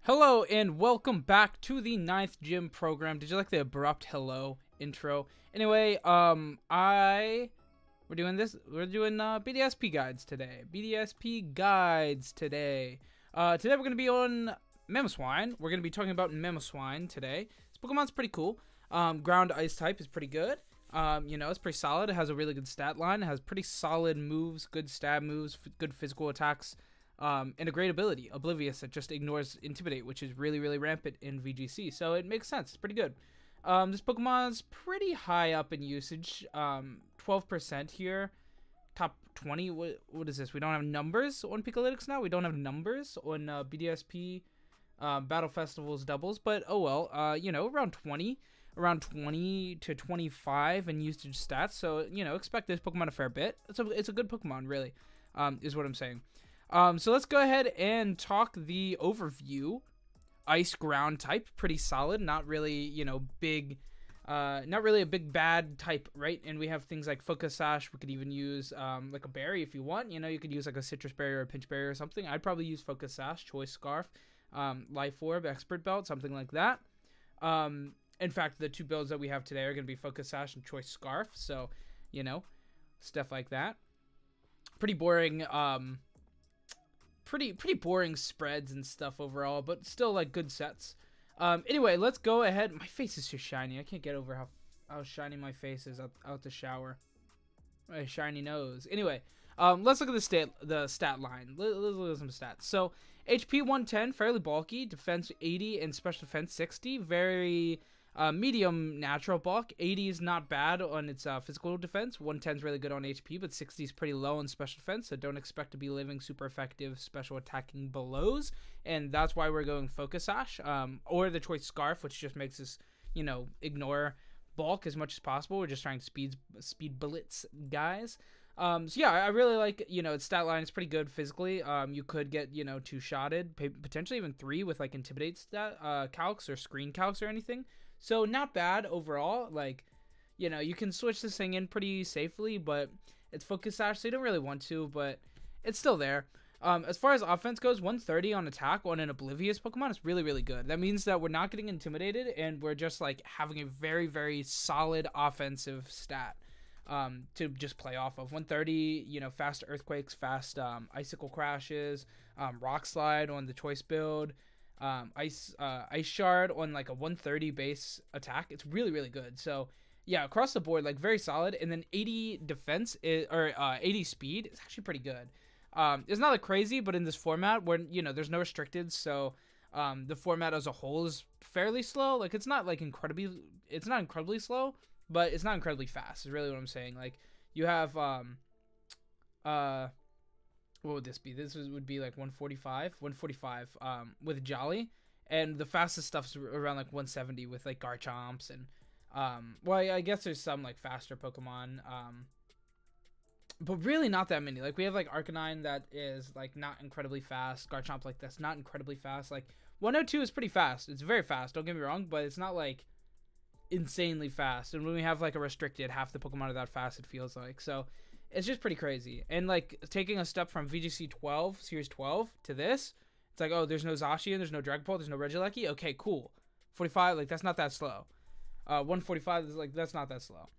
Hello and welcome back to the 9th gym program. Did you like the abrupt hello intro? Anyway, we're doing BDSP guides today. Today we're gonna be on Mamoswine. We're gonna be talking about Mamoswine today. This Pokemon's pretty cool. Ground Ice type is pretty good. It's pretty solid. It has a really good stat line. It has pretty solid moves, good stab moves, good physical attacks. And a great ability, Oblivious, that just ignores Intimidate, which is really, really rampant in VGC. So it makes sense. It's pretty good. This Pokemon's pretty high up in usage. 12% here. Top 20. What is this? We don't have numbers on Pikalytics now. We don't have numbers on BDSP Battle Festivals doubles. But, oh well. Around 20. Around 20 to 25 in usage stats. So, expect this Pokemon a fair bit. It's a good Pokemon, really, is what I'm saying. So let's go ahead and talk the overview. Ice ground type, pretty solid. Not really, big, not really a big bad type, right? And we have things like Focus Sash. We could even use like a berry if you want. You could use like a citrus berry or a pinch berry or something. I'd probably use Focus Sash, Choice Scarf, Life Orb, Expert Belt, something like that. In fact, the two builds that we have today are going to be Focus Sash and Choice Scarf. So, stuff like that. Pretty boring. Pretty boring spreads and stuff overall, but still like good sets. Anyway, let's go ahead. My face is so shiny. I can't get over how shiny my face is out the shower. My shiny nose. Anyway, let's look at the stat line. Let's look at some stats. So HP 110, fairly bulky. Defense 80 and special defense 60. Very medium natural bulk. 80 is not bad on its physical defense. 110 is really good on HP, but 60 is pretty low on special defense, so don't expect to be living super effective special attacking belows, and that's why we're going Focus Sash, or the Choice Scarf, which just makes us, ignore bulk as much as possible. We're just trying to speed bullets, guys. So yeah, I really like, its stat line is pretty good physically. You could get, two-shotted, potentially even three with like Intimidate stat, calcs or screen calcs or anything. So not bad overall. Like, you can switch this thing in pretty safely, but it's Focus Sash, so you don't really want to, but it's still there. As far as offense goes, 130 on attack on an Oblivious Pokemon is really, really good. That means that we're not getting intimidated, and we're just like having a very, very solid offensive stat to just play off of. 130, fast Earthquakes, fast Icicle Crashes, Rock Slide on the Choice build. Ice Shard on like a 130 base attack. It's really, really good. So yeah, across the board, like very solid. And then 80 defense or 80 speed is actually pretty good. It's not like crazy, but in this format where there's no restricted, so the format as a whole is fairly slow. Like it's not incredibly slow, but it's not incredibly fast. Is really what I'm saying. Like you have what would this be? This would be like 145 with Jolly, and the fastest stuff's around like 170 with like Garchomps and well, I guess there's some like faster Pokemon, but really not that many. Like we have like Arcanine that is like not incredibly fast. Garchomp like that's not incredibly fast. Like 102 is pretty fast. It's very fast, don't get me wrong, but it's not like insanely fast. And when we have like a restricted, half the Pokemon are that fast, it feels like. So it's just pretty crazy. And like taking a step from VGC 12, Series 12 to this, it's like, oh, there's no Zacian, there's no Dragapult, there's no Regieleki. Okay, cool. 45, like that's not that slow. 145 is like, that's not that slow.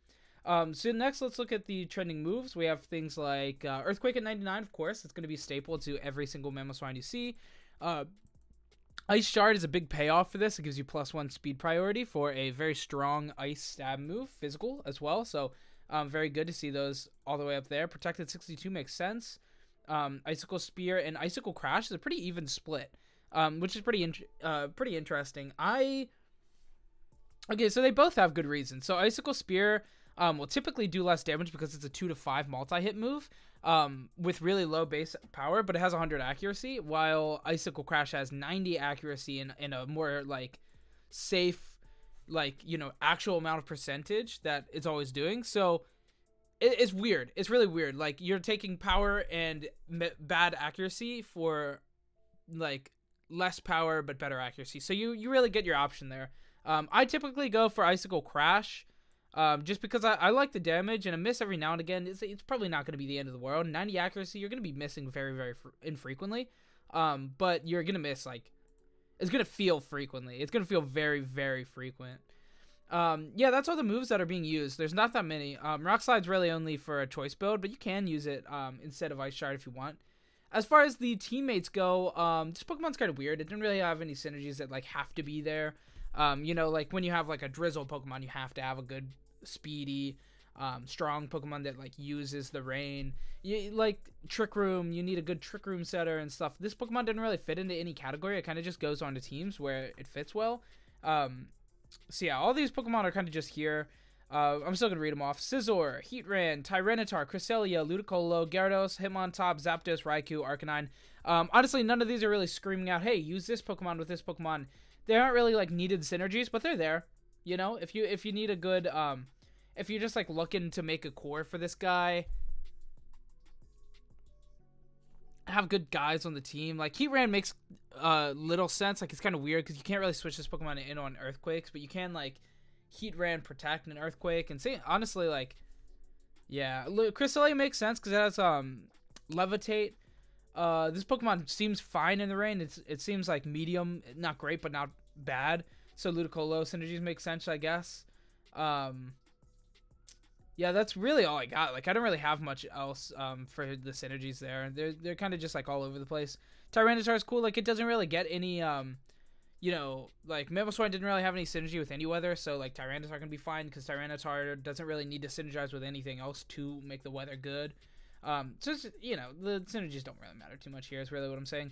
So next, let's look at the trending moves. We have things like Earthquake at 99, of course. It's going to be staple to every single Mamoswine you see. Ice Shard is a big payoff for this. It gives you +1 speed priority for a very strong ice stab move, physical as well. So very good to see those all the way up there. Protected 62 makes sense. Icicle Spear and Icicle Crash is a pretty even split, which is pretty interesting. Okay, so they both have good reasons. So Icicle Spear will typically do less damage because it's a 2 to 5 multi-hit move with really low base power, but it has 100 accuracy, while Icicle Crash has 90 accuracy and a more like safe, like actual amount of percentage that it's always doing. So it's weird. It's really weird. Like you're taking power and bad accuracy for like less power but better accuracy. So you really get your option there. I typically go for Icicle Crash just because I like the damage, and a miss every now and again. It's probably not going to be the end of the world. 90 accuracy, you're going to be missing very, very infrequently. But you're going to miss like It's gonna feel frequently. It's gonna feel very, very frequent. Yeah, that's all the moves that are being used. There's not that many. Rock Slide's really only for a choice build, but you can use it instead of Ice Shard if you want. As far as the teammates go, this Pokemon's kind of weird. It didn't really have any synergies that like have to be there. You know, like when you have like a Drizzle Pokemon, you have to have a good speedy, strong Pokemon that like uses the rain. Like Trick Room, you need a good Trick Room setter and stuff. This Pokemon didn't really fit into any category. It kind of just goes onto teams where it fits well. So yeah, all these Pokemon are kind of just here. I'm still gonna read them off. Scizor, Heatran, Tyranitar, Cresselia, Ludicolo, Gyarados, Hitmontop, Zapdos, Raikou, Arcanine. Honestly, none of these are really screaming out, hey, use this Pokemon with this Pokemon. They aren't really like needed synergies, but they're there. You know, if you need a good, if you're just like looking to make a core for this guy, have good guys on the team. Like Heatran makes little sense. Like it's kind of weird because you can't really switch this Pokemon in on Earthquakes, but you can like Heatran protect an Earthquake and say honestly like yeah, Cresselia makes sense because it has Levitate. This Pokemon seems fine in the rain. It seems like medium, not great but not bad. So Ludicolo synergies make sense, I guess. Yeah, that's really all I got. Like I don't really have much else for the synergies there. They're kind of just like all over the place. Tyranitar is cool. Like it doesn't really get any you know, like Mamoswine didn't really have any synergy with any weather, so like Tyranitar can be fine because Tyranitar doesn't really need to synergize with anything else to make the weather good. So it's, you know, the synergies don't really matter too much here is really what I'm saying.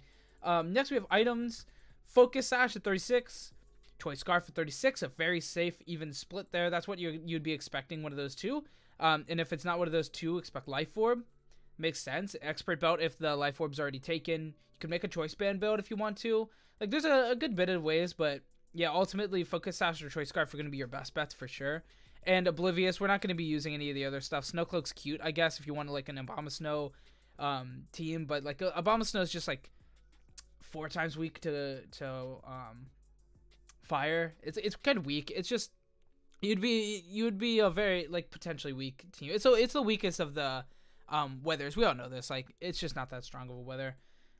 Next we have items. Focus Sash at 36. Choice Scarf at 36. A very safe even split there. That's what you'd be expecting, one of those two. And if it's not one of those two, expect Life Orb. Makes sense. Expert Belt if the Life Orb's already taken. You could make a Choice Band build if you want to. Like, there's a good bit of ways, but yeah, ultimately, Focus Sash or Choice Scarf are going to be your best bets for sure. And Oblivious, we're not going to be using any of the other stuff. Snowcloak's cute, I guess, if you want like an Abomasnow team, but like Abomasnow is just like 4 times weak to fire. It's kind of weak. It's just you would be a very like potentially weak team. It's the weakest of the weathers. We all know this. Like it's just not that strong of a weather.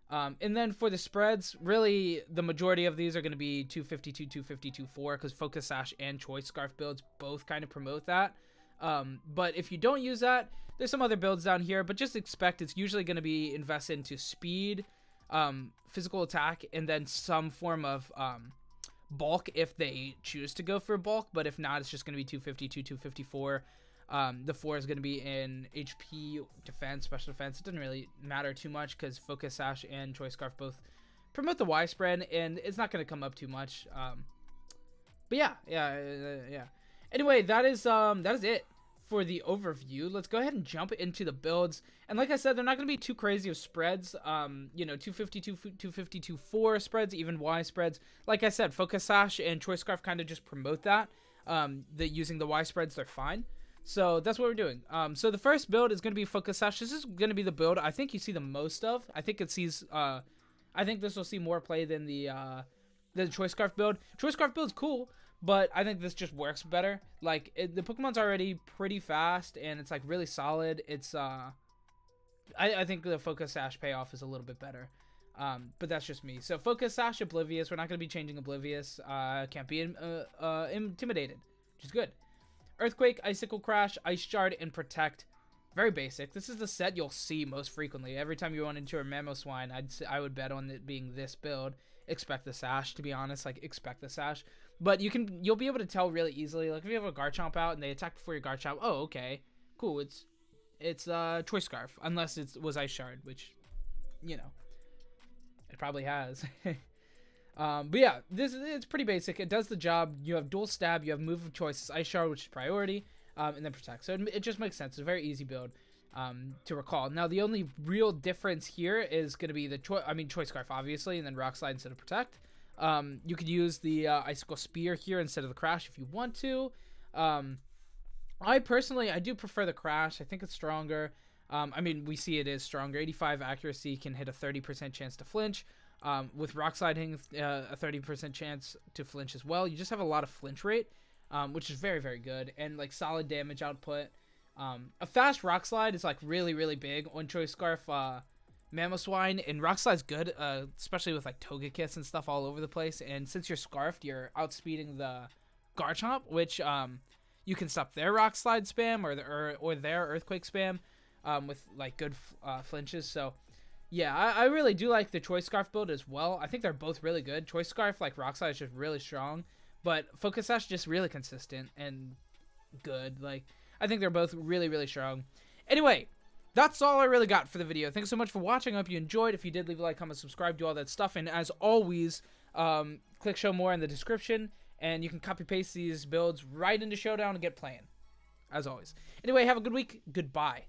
And then for the spreads, really the majority of these are going to be 252, 250, 24 because Focus Sash and Choice Scarf builds both kind of promote that. But if you don't use that, there's some other builds down here, but just expect it's usually going to be invested into speed, physical attack, and then some form of bulk if they choose to go for bulk. But if not, it's just going to be 252, 254. The 4 is going to be in HP, defense, special defense. It doesn't really matter too much because Focus Sash and Choice Scarf both promote the Y spread, and it's not going to come up too much. But yeah. Anyway, that is it for the overview. Let's go ahead and jump into the builds. And like I said, they're not going to be too crazy of spreads. You know, 252, 252, 4 spreads, even Y spreads. Like I said, Focus Sash and Choice Scarf kind of just promote that. Using the Y spreads, they're fine. So that's what we're doing. So the first build is going to be Focus Sash. This is going to be the build I think you see the most of. I think it sees. I think this will see more play than the Choice Scarf build. Choice Scarf build's cool, but I think this just works better. Like the Pokemon's already pretty fast and it's like really solid. It's I think the Focus Sash payoff is a little bit better. But that's just me. So Focus Sash, Oblivious. We're not going to be changing Oblivious. Can't be intimidated, which is good. Earthquake, Icicle Crash, Ice Shard, and Protect. Very basic. This is the set you'll see most frequently. Every time you run into a Mamoswine, I would bet on it being this build. Expect the Sash, to be honest. Like, expect the Sash. But you'll be able to tell really easily. Like, if you have a Garchomp out and they attack before your Garchomp, oh, okay. Cool, it's Choice Scarf. Unless it was Ice Shard, which, you know, it probably has. But yeah, it's pretty basic. It does the job. You have dual stab, you have move of choice, Ice Shard, which is priority, and then Protect. So it just makes sense. It's a very easy build to recall. Now the only real difference here is going to be the Choice Scarf, obviously, and then Rock Slide instead of Protect. You could use the Icicle Spear here instead of the Crash if you want to. I do prefer the Crash. I think it's stronger. I mean, we see it is stronger. 85 accuracy, can hit a 30% chance to flinch. With Rock Sliding, a 30% chance to flinch as well. You just have a lot of flinch rate, which is very, very good, and like solid damage output. A fast Rock Slide is like really, really big on Choice Scarf. Mamoswine, and Rock Slide's good, especially with like toga kits and stuff all over the place. And since you're scarfed, you're outspeeding the Garchomp, which you can stop their Rock Slide spam or their Earthquake spam with like good flinches. So yeah, I really do like the Choice Scarf build as well. I think they're both really good. Choice Scarf, like Rock Slide, is just really strong, but Focus Sash just really consistent and good. Like, I think they're both really, really strong. Anyway, that's all I really got for the video. Thanks so much for watching. I hope you enjoyed. If you did, leave a like, comment, subscribe, do all that stuff. And as always, click show more in the description, and you can copy paste these builds right into Showdown and get playing. As always. Anyway, have a good week. Goodbye.